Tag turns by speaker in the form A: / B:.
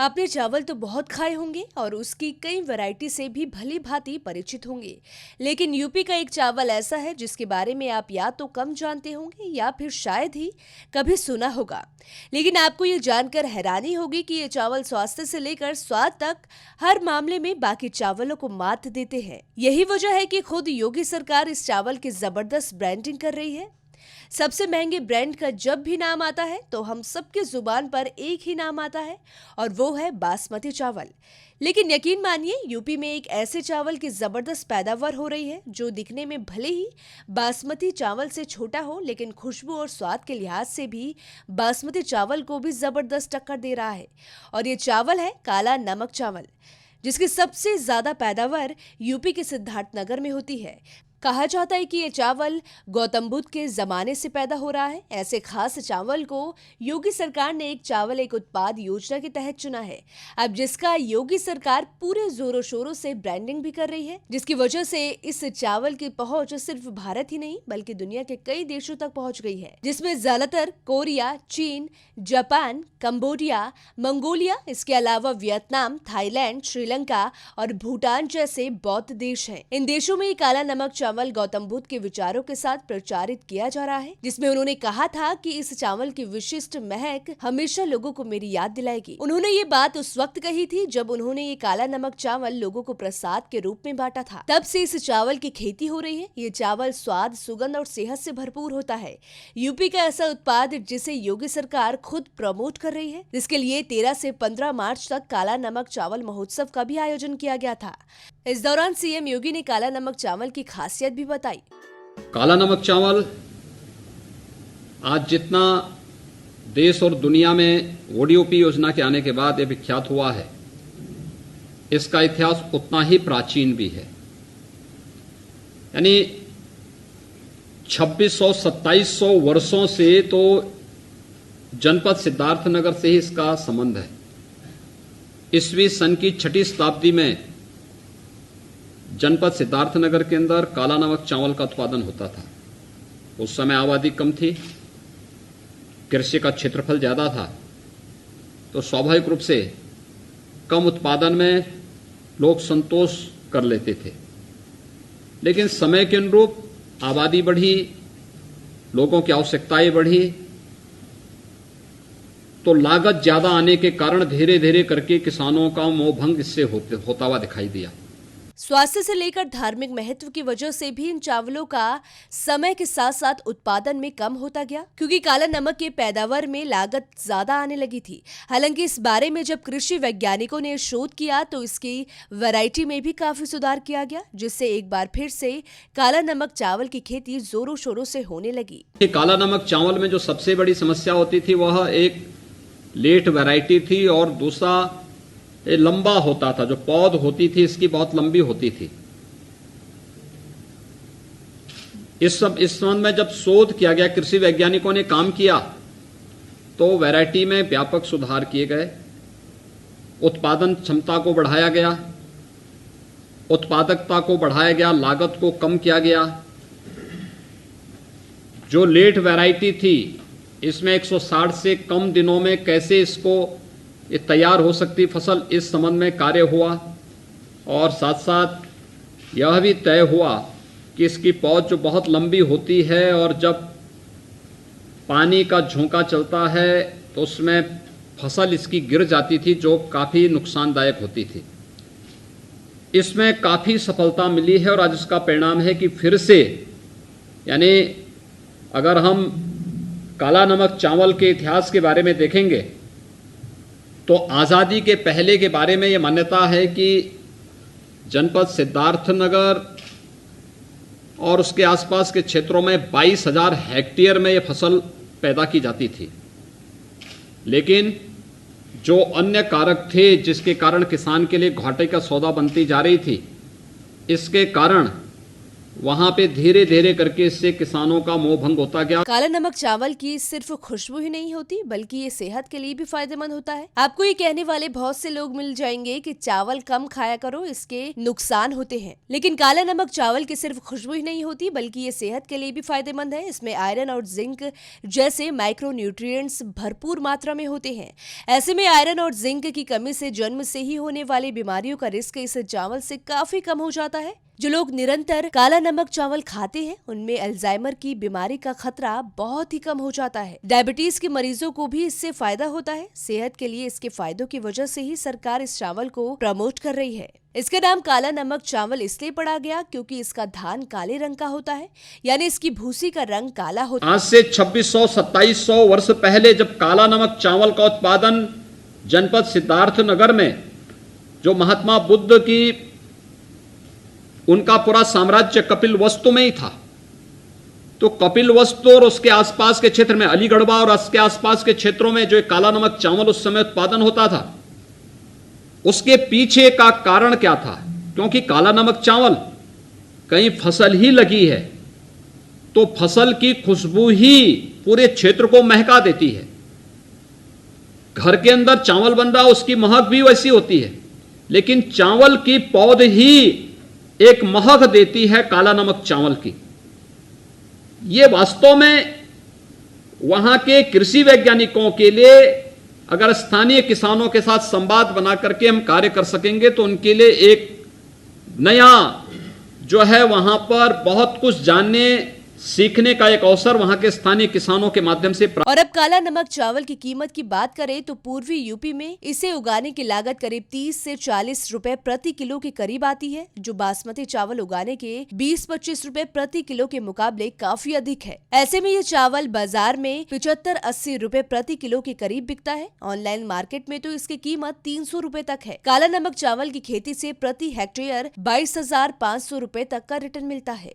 A: आपने चावल तो बहुत खाए होंगे और उसकी कई वैरायटी से भी भली भांति परिचित होंगे। लेकिन यूपी का एक चावल ऐसा है जिसके बारे में आप या तो कम जानते होंगे या फिर शायद ही कभी सुना होगा। लेकिन आपको ये जानकर हैरानी होगी कि ये चावल स्वास्थ्य से लेकर स्वाद तक हर मामले में बाकी चावलों को मात देते हैं। यही वजह है कि खुद योगी सरकार इस चावल की जबरदस्त ब्रांडिंग कर रही है। सबसे महंगे ब्रांड का जब भी नाम आता है तो हम सबके जुबान पर एक ही नाम आता है और वो है बासमती चावल। लेकिन यकीन मानिए, यूपी में एक ऐसे चावल की जबरदस्त पैदावार हो रही है जो दिखने में भले ही बासमती चावल से छोटा हो, लेकिन खुशबू और स्वाद के लिहाज से भी बासमती चावल को भी जबरदस्त टक्कर दे रहा है। और ये चावल है काला नमक चावल, जिसकी सबसे ज्यादा पैदावार यूपी के सिद्धार्थनगर में होती है। कहा जाता है कि ये चावल गौतम बुद्ध के जमाने से पैदा हो रहा है। ऐसे खास चावल को योगी सरकार ने एक चावल एक उत्पाद योजना के तहत चुना है, अब जिसका योगी सरकार पूरे जोरों शोरों से ब्रांडिंग भी कर रही है, जिसकी वजह से इस चावल की पहुंच सिर्फ भारत ही नहीं बल्कि दुनिया के कई देशों तक पहुंच गई है, जिसमें ज्यादातर कोरिया, चीन, जापान, कंबोडिया, मंगोलिया, इसके अलावा वियतनाम, थाईलैंड, श्रीलंका और भूटान जैसे बौद्ध देश हैं। इन देशों में काला नमक चावल गौतम बुद्ध के विचारों के साथ प्रचारित किया जा रहा है, जिसमें उन्होंने कहा था कि इस चावल की विशिष्ट महक हमेशा लोगों को मेरी याद दिलाएगी। उन्होंने ये बात उस वक्त कही थी जब उन्होंने ये काला नमक चावल लोगों को प्रसाद के रूप में बांटा था। तब से इस चावल की खेती हो रही है। ये चावल स्वाद, सुगंध और सेहत से भरपूर होता है। यूपी का ऐसा उत्पाद जिसे योगी सरकार खुद प्रमोट कर रही है, जिसके लिए 13 से 15 मार्च तक काला नमक चावल महोत्सव का भी आयोजन किया गया था। इस दौरान सीएम योगी ने काला नमक चावल की खासियत भी बताई।
B: काला नमक चावल आज जितना देश और दुनिया में ओडीओपी योजना के आने के बाद ये विख्यात हुआ है, इसका इतिहास उतना ही प्राचीन भी है। यानी 2600-2700 वर्षों से तो जनपद सिद्धार्थनगर से ही इसका संबंध है। ईस्वी सन की 6वीं शताब्दी में जनपद सिद्धार्थनगर के अंदर काला नमक चावल का उत्पादन होता था। उस समय आबादी कम थी, कृषि का क्षेत्रफल ज्यादा था, तो स्वाभाविक रूप से कम उत्पादन में लोग संतोष कर लेते थे। लेकिन समय के अनुरूप आबादी बढ़ी, लोगों की आवश्यकताएं बढ़ी, तो लागत ज्यादा आने के कारण धीरे धीरे करके किसानों का मोहभंग इससे होता हुआ दिखाई दिया।
A: स्वास्थ्य से लेकर धार्मिक महत्व की वजह से भी इन चावलों का समय के साथ साथ उत्पादन में कम होता गया, क्योंकि काला नमक के पैदावार में लागत ज्यादा आने लगी थी। हालांकि इस बारे में जब कृषि वैज्ञानिकों ने शोध किया तो इसकी वैरायटी में भी काफी सुधार किया गया, जिससे एक बार फिर से काला नमक चावल की खेती जोरों शोरों से होने लगी।
B: काला नमक चावल में जो सबसे बड़ी समस्या होती थी वह एक लेट वैरायटी थी और दूसरा ये लंबा होता था। जो पौध होती थी इसकी बहुत लंबी होती थी। इस संबंध में जब शोध किया गया, कृषि वैज्ञानिकों ने काम किया, तो वैरायटी में व्यापक सुधार किए गए, उत्पादन क्षमता को बढ़ाया गया, उत्पादकता को बढ़ाया गया, लागत को कम किया गया। जो लेट वैरायटी थी इसमें 160 से कम दिनों में कैसे इसको ये तैयार हो सकती फसल, इस संबंध में कार्य हुआ और साथ साथ यह भी तय हुआ कि इसकी पौध जो बहुत लंबी होती है और जब पानी का झोंका चलता है तो उसमें फसल इसकी गिर जाती थी, जो काफ़ी नुकसानदायक होती थी। इसमें काफ़ी सफलता मिली है और आज इसका परिणाम है कि फिर से, यानी अगर हम काला नमक चावल के इतिहास के बारे में देखेंगे तो आज़ादी के पहले के बारे में ये मान्यता है कि जनपद सिद्धार्थनगर और उसके आसपास के क्षेत्रों में 22,000 हेक्टेयर में ये फसल पैदा की जाती थी। लेकिन जो अन्य कारक थे जिसके कारण किसान के लिए घाटे का सौदा बनती जा रही थी, इसके कारण वहाँ पे धीरे धीरे करके इससे किसानों का मोह भंग होता गया।
A: काला नमक चावल की सिर्फ खुशबू ही नहीं होती बल्कि ये सेहत के लिए भी फायदेमंद होता है। आपको ये कहने वाले बहुत से लोग मिल जाएंगे कि चावल कम खाया करो, इसके नुकसान होते हैं। लेकिन काला नमक चावल की सिर्फ खुशबू ही नहीं होती बल्कि ये सेहत के लिए भी फायदेमंद है। इसमें आयरन और जिंक जैसे माइक्रो न्यूट्रिएंट्स भरपूर मात्रा में होते हैं। ऐसे में आयरन और जिंक की कमी से जन्म से ही होने वाली बीमारियों का रिस्क इस चावल से काफी कम हो जाता है। जो लोग निरंतर काला नमक चावल खाते हैं उनमें अल्जाइमर की बीमारी का खतरा बहुत ही कम हो जाता है। डायबिटीज के मरीजों को भी इससे फायदा होता है। सेहत के लिए इसके फायदों की वजह से ही सरकार इस चावल को प्रमोट कर रही है। इसका नाम काला नमक चावल इसलिए पड़ा गया क्योंकि इसका धान काले रंग का होता है, यानी इसकी भूसी का रंग काला होता है।
B: आज से 2600-2700 वर्ष पहले जब काला नमक चावल का उत्पादन जनपद सिद्धार्थनगर में जो महात्मा बुद्ध की उनका पूरा साम्राज्य कपिलवस्तु में ही था, तो कपिलवस्तु और उसके आसपास के क्षेत्र में अलीगढ़वा और उसके आसपास के क्षेत्रों में जो काला नमक चावल उस समय उत्पादन होता था, उसके पीछे का कारण क्या था? क्योंकि काला नमक चावल कहीं फसल ही लगी है तो फसल की खुशबू ही पूरे क्षेत्र को महका देती है। घर के अंदर चावल बन रहा उसकी महक भी वैसी होती है, लेकिन चावल की पौध ही एक महक देती है काला नमक चावल की। ये वास्तव में वहां के कृषि वैज्ञानिकों के लिए अगर स्थानीय किसानों के साथ संवाद बना करके हम कार्य कर सकेंगे तो उनके लिए एक नया जो है वहां पर बहुत कुछ जानने सीखने का एक अवसर वहां के स्थानीय किसानों के माध्यम से प्राप्त।
A: और अब काला नमक चावल की कीमत की बात करें तो पूर्वी यूपी में इसे उगाने की लागत करीब 30 से 40 रुपए प्रति किलो के करीब आती है, जो बासमती चावल उगाने के 20-25 रुपए प्रति किलो के मुकाबले काफी अधिक है। ऐसे में ये चावल बाजार में 75-80 रुपए प्रति किलो के करीब बिकता है। ऑनलाइन मार्केट में तो इसकी कीमत 300 रुपए तक है। काला नमक चावल की खेती से प्रति हेक्टेयर 22,500 रुपए तक का रिटर्न मिलता है।